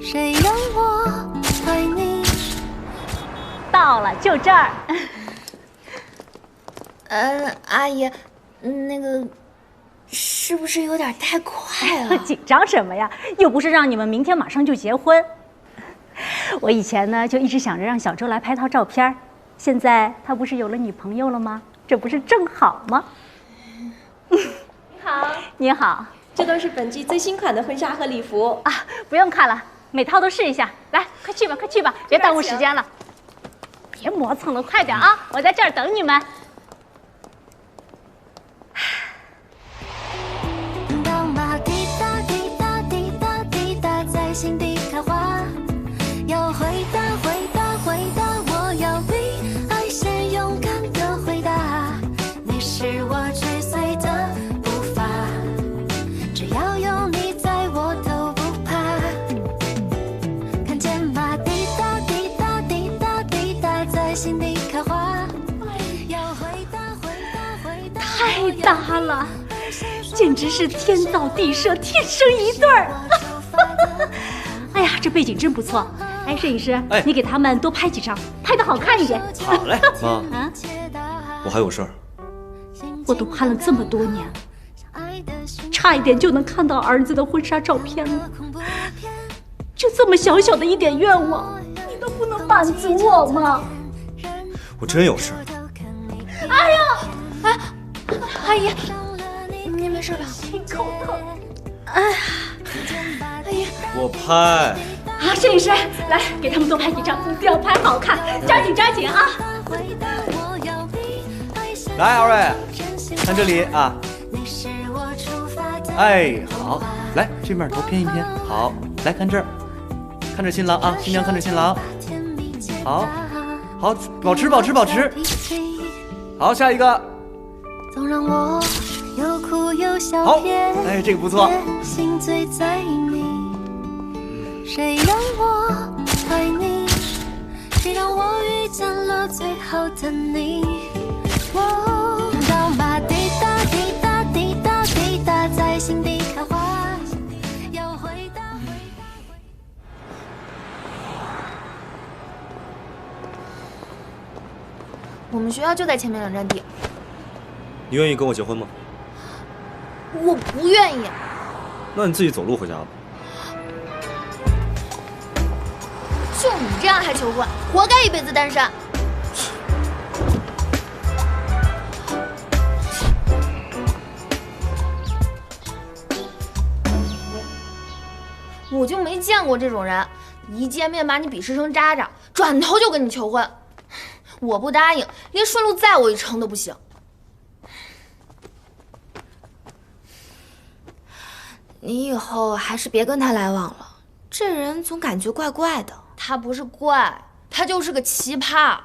谁让我爱你？到了，就这儿。阿姨，那个是不是有点太快了？紧张什么呀？又不是让你们明天马上就结婚。我以前呢就一直想着让小周来拍套照片，现在他不是有了女朋友了吗？这不是正好吗？你好，你好，这都是本季最新款的婚纱和礼服啊，不用看了，每套都试一下。来，快去吧，快去吧，别耽误时间了。别磨蹭了，快点啊！我在这儿等你们。当马滴答滴答滴答滴答在心底开花，要回答回答回答，我要比爱先勇敢的回答。你是我追随的步伐，只要有你在我都不怕。看见马滴答滴答滴答滴答在心底开花，要回答回答回答，太搭了，简直是天造地设，天生一对儿。哎呀，这背景真不错。哎，摄影师，你给他们多拍几张，拍得好看一点。好嘞，妈。啊，我还有事儿。我都盼了这么多年，差一点就能看到儿子的婚纱照片了。就这么小小的一点愿望，你都不能满足我吗？我真有事。哎呀，哎，阿姨，您没事吧？口疼。哎呀，阿姨，我拍。好，摄影师，来给他们多拍几张，一定要拍好看，抓紧抓紧啊！来，二位，看这里啊。哎，好，来这面头偏一偏，好，来看这儿，看着新郎啊，新娘看着新郎，好，好，保持保持保持，好，下一个，总让我又哭又笑，好，哎，这个不错。心醉在你，谁让我爱你？谁让我遇见了最好的你？当马滴答滴答滴答滴答在心底开花，要回答回答。我们学校就在前面2站地。你愿意跟我结婚吗？我不愿意。那你自己走路回家吧。就你这样还求婚，活该一辈子单身。我就没见过这种人，一见面把你鄙视成渣渣，转头就跟你求婚。我不答应，连顺路载我一程都不行。你以后还是别跟他来往了，这人总感觉怪怪的。他不是怪，他就是个奇葩。